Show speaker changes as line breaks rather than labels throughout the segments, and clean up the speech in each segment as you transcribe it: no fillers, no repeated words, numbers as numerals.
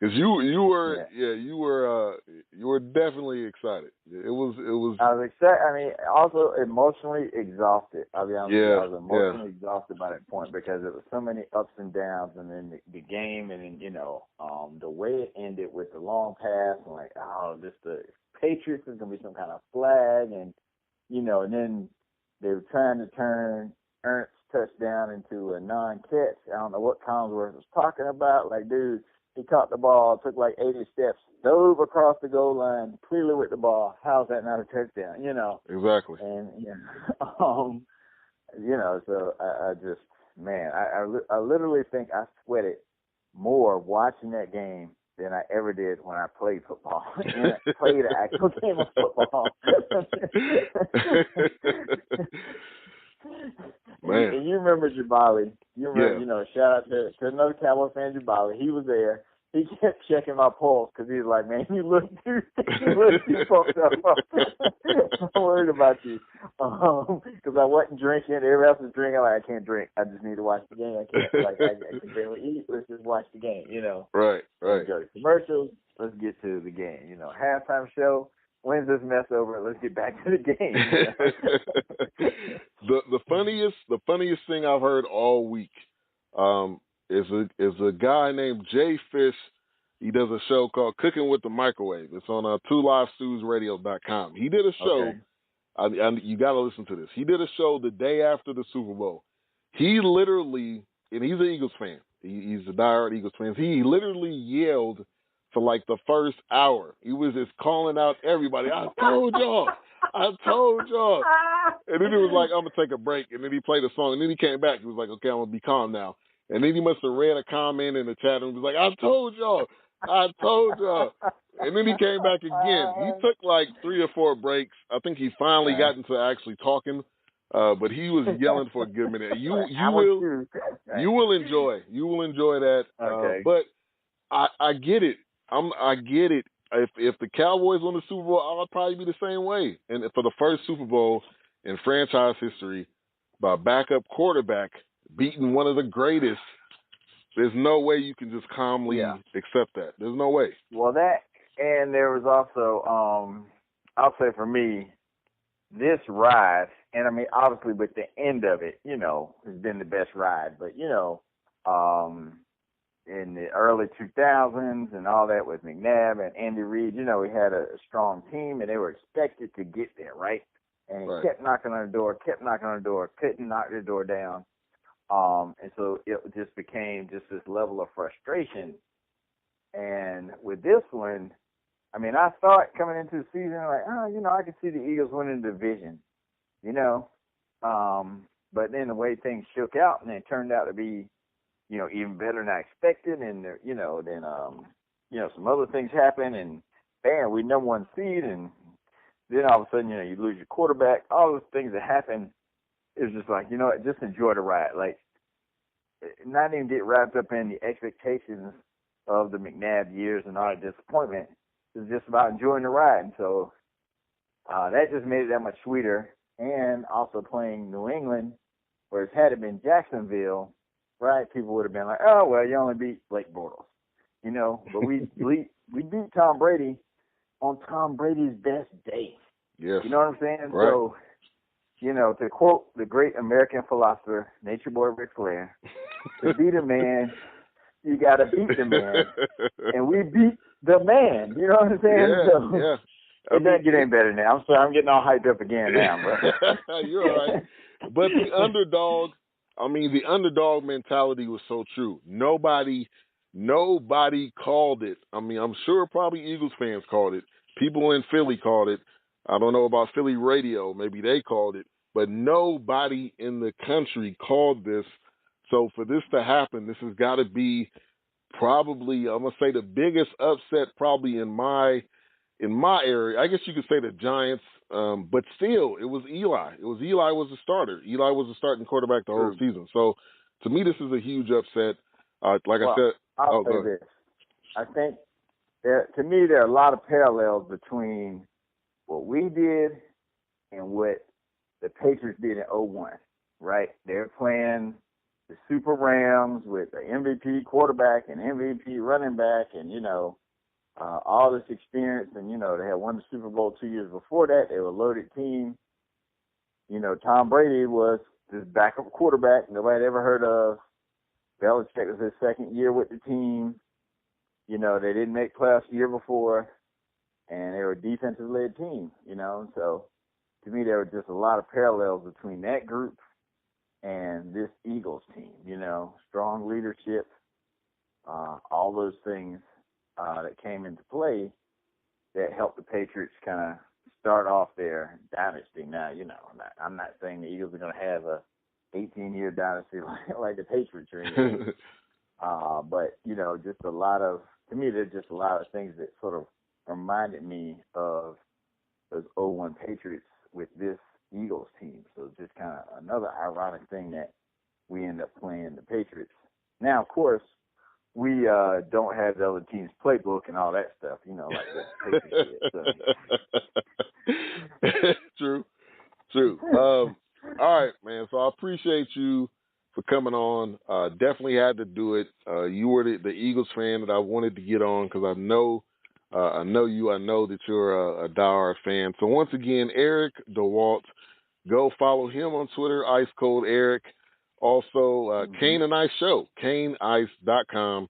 Because you were definitely excited. It was.
I was excited. I mean, also emotionally exhausted. I'll be honest with you. I was emotionally exhausted by that point because there was so many ups and downs, and then the game, and then the way it ended with the long pass, and like, the Patriots is gonna be some kind of flag, and and then they were trying to turn Ernst's touchdown into a non-catch. I don't know what Collinsworth was talking about. Like, dude. He caught the ball, took like 80 steps, dove across the goal line, clearly with the ball. How's that not a touchdown?
Exactly.
And so I just, man, I literally think I sweated more watching that game than I ever did when I played football. And I played an actual game of football.
Man.
And you remember Jabali. You remember, shout out to another Cowboy fan, Jabali. He was there. He kept checking my pulse because he was like, man, you look too fucked up. I'm worried about you. Because I wasn't drinking. Everybody else was drinking. Like, I can't drink. I just need to watch the game. I can barely eat. Let's just watch the game,
Right.
Let's go to commercials. Let's get to the game. Halftime show. When's this mess over? Let's get back to the game.
The funniest thing I've heard all week is a guy named Jay Fish. He does a show called Cooking with the Microwave. It's on twolivestewsradio.com. He did a show. Okay. You got to listen to this. He did a show the day after the Super Bowl. He literally, and he's an Eagles fan. He's a diehard Eagles fan. He literally yelled for like the first hour. He was just calling out everybody. I told y'all. And then he was like, I'm going to take a break. And then he played a song. And then he came back. He was like, okay, I'm going to be calm now. And then he must have read a comment in the chat and was like, I told y'all. And then he came back again. He took like 3 or 4 breaks. I think he finally got into actually talking. But he was yelling for a good minute. You will enjoy that.
Okay.
But I get it. I get it. If the Cowboys won the Super Bowl, I'll probably be the same way. And for the first Super Bowl in franchise history, by a backup quarterback beating one of the greatest, there's no way you can just calmly accept that. There's no way.
Well, that, and there was also, I'll say for me, this ride, and I mean, obviously with the end of it, has been the best ride. But, in the early 2000s and all that with McNabb and Andy Reid, we had a strong team and they were expected to get there, right? And he kept knocking on the door, couldn't knock the door down. And so it just became just this level of frustration. And with this one, I mean, I thought coming into the season, like, I could see the Eagles winning the division, but then the way things shook out and it turned out to be, even better than I expected. And, then, some other things happened and bam, we number 1 seed. And then all of a sudden, you lose your quarterback, all those things that happen. It was just like, just enjoy the ride. Like, not even get wrapped up in the expectations of the McNabb years and all the disappointment. It's just about enjoying the ride. And so that just made it that much sweeter. And also playing New England, whereas had it been Jacksonville, right, people would have been like, oh, well, you only beat Blake Bortles. But we beat Tom Brady on Tom Brady's best day.
Yes.
You know what I'm saying?
Right.
So, to quote the great American philosopher, Nature Boy Ric Flair, to beat a man, you got to beat the man. And we beat the man. You know what I'm saying?
Yeah.
It doesn't get any better now. I'm sorry, I'm getting all hyped up again now, bro.
You're all right. But the underdog mentality was so true. Nobody called it. I mean, I'm sure probably Eagles fans called it. People in Philly called it. I don't know about Philly radio. Maybe they called it. But nobody in the country called this. So for this to happen, this has got to be probably, I'm going to say, the biggest upset probably in my area. I guess you could say the Giants, but still, it was Eli. Eli was the starter. Eli was the starting quarterback the whole season. So to me, this is a huge upset. I said,
I'll say this. I think to me, there are a lot of parallels between what we did and what the Patriots did in 2001, right? They're playing the Super Rams with the MVP quarterback and MVP running back, and all this experience, and they had won the Super Bowl 2 years before that. They were a loaded team. Tom Brady was this backup quarterback nobody had ever heard of. Belichick was his second year with the team. They didn't make playoffs the year before, and they were a defensive-led team, So, to me, there were just a lot of parallels between that group and this Eagles team, strong leadership, all those things that came into play that helped the Patriots kind of start off their dynasty. Now, I'm not saying the Eagles are going to have a 18-year dynasty like the Patriots or anything. But, just a lot of, to me, there's just a lot of things that sort of reminded me of those 01 Patriots with this Eagles team. So it's just kind of another ironic thing that we end up playing the Patriots. Now, of course, we don't have the other team's playbook and all that stuff, like the Patriots did. So.
True. All right, man. So I appreciate you for coming on. Definitely had to do it. You were the Eagles fan that I wanted to get on because I know you. I know that you're a diehard fan. So once again, Eric Dewalt, go follow him on Twitter, Ice Cold Eric. Also, Cane and Ice Show, CaneIce.com.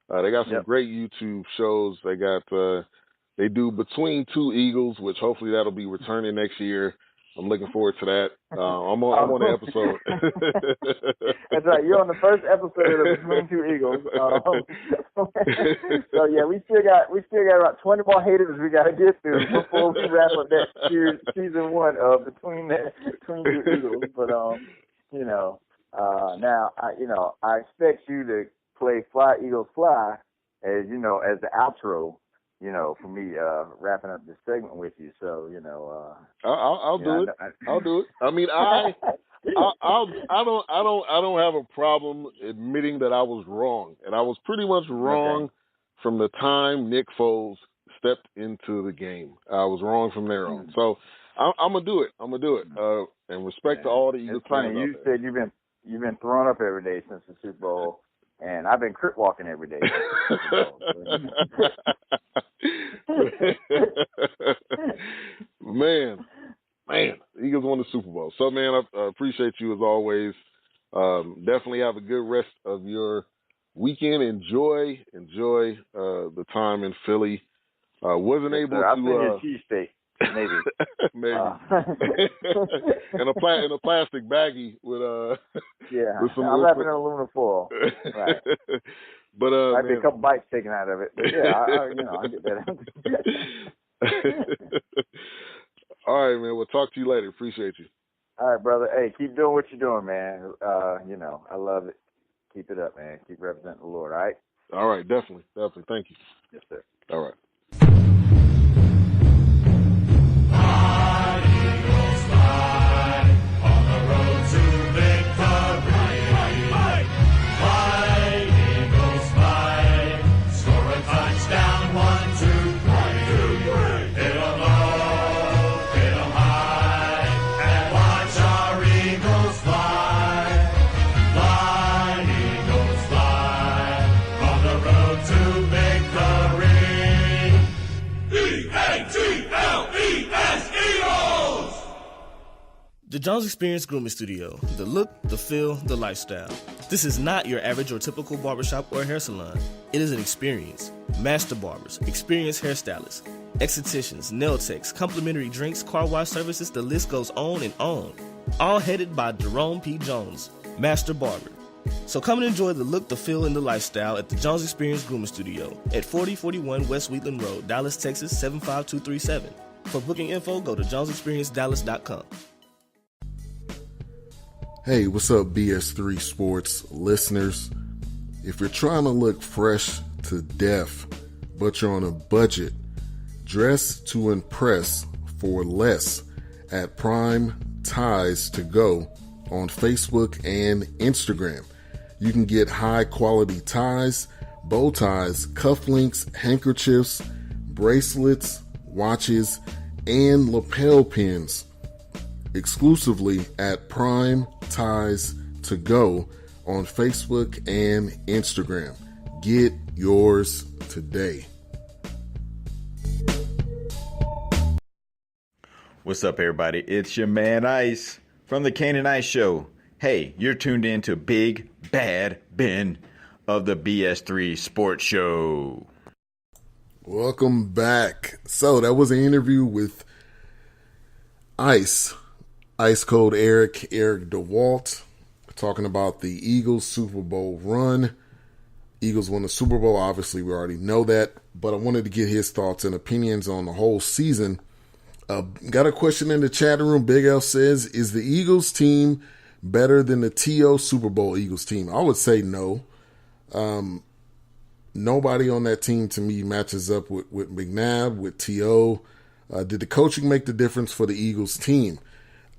They got some great YouTube shows. They do Between Two Eagles, which hopefully that'll be returning next year. I'm looking forward to that. I'm on the episode.
That's right. You're on the first episode of Between Two Eagles. So yeah, we still got about 20 more haters we got to get through before we wrap up that season 1 of Between Two Eagles. But now I expect you to play Fly Eagles Fly as as the outro. For me, wrapping up this segment with you. So,
I'll do it. I'll do it. I mean, I don't have a problem admitting that I was wrong, and I was pretty much wrong from the time Nick Foles stepped into the game. I was wrong from there on. So I'm gonna do it. And respect to all the Eagles fans.
It's funny. You said you've been throwing up every day since the Super Bowl. And I've been crip walking every day.
Man, the Eagles won the Super Bowl. So, man, I appreciate you as always. Definitely have a good rest of your weekend. Enjoy the time in Philly. Wasn't able to.
I'll send you a cheesesteak. Maybe.
in a plastic baggie with with some.
I'll wrap it in aluminum foil. Right.
But
might be a couple bites taken out of it. But yeah, I'll get that out.
All right, man. We'll talk to you later. Appreciate you.
All right, brother. Hey, keep doing what you're doing, man. I love it. Keep it up, man. Keep representing the Lord. All right.
All right. Definitely. Thank you.
Yes, sir.
All right.
The Jones Experience Grooming Studio. The look, the feel, the lifestyle. This is not your average or typical barbershop or hair salon. It is an experience. Master barbers, experienced hairstylists, estheticians, nail techs, complimentary drinks, car wash services, the list goes on and on. All headed by Jerome P. Jones, Master Barber. So come and enjoy the look, the feel, and the lifestyle at the Jones Experience Grooming Studio at 4041 West Wheatland Road, Dallas, Texas 75237. For booking info, go to jonesexperiencedallas.com.
Hey, what's up, BS3 Sports listeners? If you're trying to look fresh to death, but you're on a budget, dress to impress for less at Prime Ties to Go on Facebook and Instagram. You can get high quality ties, bow ties, cufflinks, handkerchiefs, bracelets, watches, and lapel pins exclusively at Prime Ties to Go on Facebook and Instagram. Get yours today.
What's up, everybody? It's your man Ice from the Canon Ice Show. Hey, you're tuned in to Big Bad Ben of the BS3 Sports Show.
Welcome back. So that was an interview with Ice Cold Eric Dewalt, talking about the Eagles Super Bowl run. Eagles won the Super Bowl. Obviously, we already know that, but I wanted to get his thoughts and opinions on the whole season. Got a question in the chat room. Big L says, is the Eagles team better than the TO Super Bowl Eagles team? I would say no. Nobody on that team to me matches up with McNabb, with TO. Did the coaching make the difference for the Eagles team?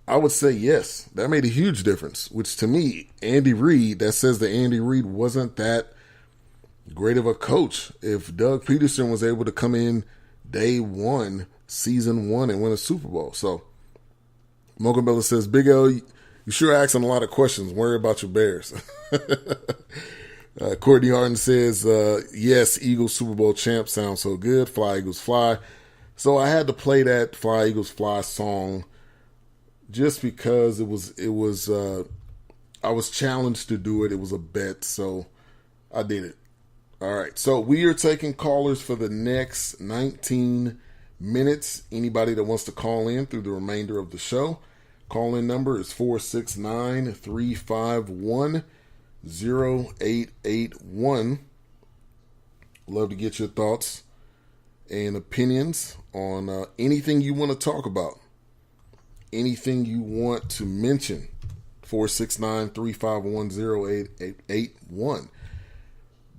I would say yes. That made a huge difference, which to me, Andy Reid, that says that Andy Reid wasn't that great of a coach. If Doug Peterson was able to come in day one, season one, and win a Super Bowl. So, Mocha Bella says, Big L, you sure asking a lot of questions. Worry about your Bears. Courtney Harden says, yes, Eagles Super Bowl champ sounds so good. Fly, Eagles, fly. So I had to play that Fly, Eagles, fly song just because it was I was challenged to do it. It was a bet, so I did it. All right, so we are taking callers for the next 19 minutes. Anybody that wants to call in through the remainder of the show, call-in number is 469-351-0881. Love to get your thoughts and opinions on anything you want to talk about, anything you want to mention. 469-351-0881.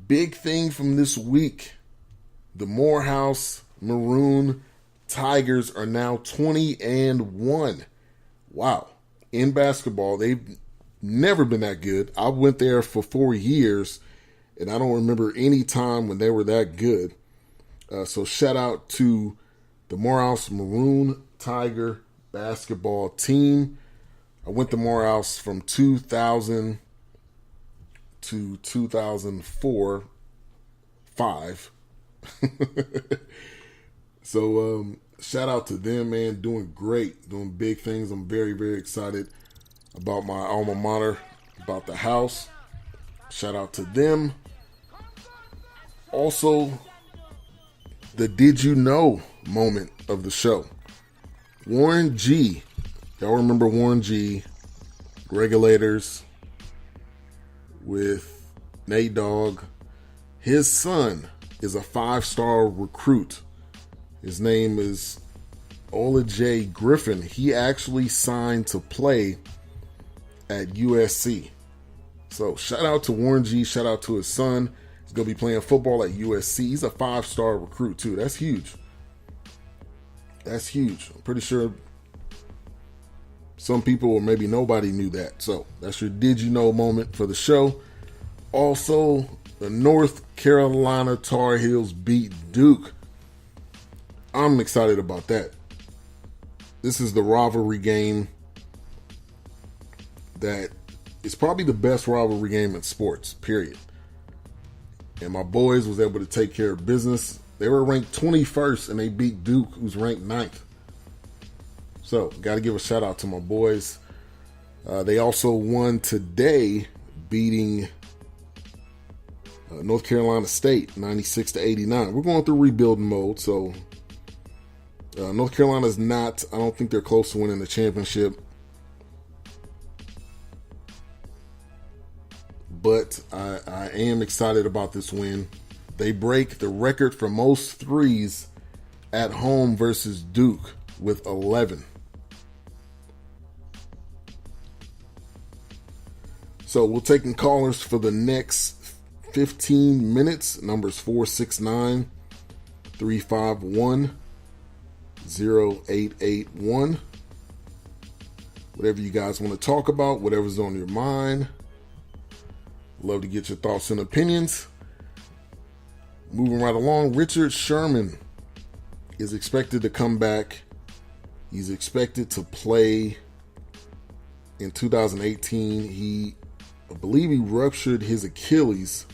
Big thing from this week, the Morehouse Maroon Tigers are now 20-1. Wow. In basketball, they've never been that good. I went there for 4 years, and I don't remember any time when they were that good. So shout out to the Morehouse Maroon Tiger basketball team. I went to Morehouse from 2000 to 2004, 5. So shout out to them, man. Doing great, doing big things. I'm very, very excited about my alma mater, about the house. Shout out to them. Also, the Did You Know moment of the show. Warren G. Y'all remember Warren G. Regulators with Nate Dogg. His son is a 5-star recruit. His name is Ola J. Griffin. He actually signed to play at USC. So shout out to Warren G. Shout out to his son. He's going to be playing football at USC. He's a 5-star recruit too. That's huge. That's huge. I'm pretty sure some people or maybe nobody knew that. So that's your Did You Know moment for the show. Also, the North Carolina Tar Heels beat Duke. I'm excited about that. This is the rivalry game that is probably the best rivalry game in sports, period. And my boys was able to take care of business. They were ranked 21st and they beat Duke, who's ranked 9th. So, got to give a shout out to my boys. They also won today, beating North Carolina State 96-89. We're going through rebuilding mode, so North Carolina's not, I don't think they're close to winning the championship. But I am excited about this win. They break the record for most threes at home versus Duke with 11. So we're taking callers for the next 15 minutes. Numbers 469-351-0881. Whatever you guys want to talk about, whatever's on your mind. Love to get your thoughts and opinions. Moving right along, Richard Sherman is expected to come back. He's expected to play in 2018. He
I believe he ruptured his Achilles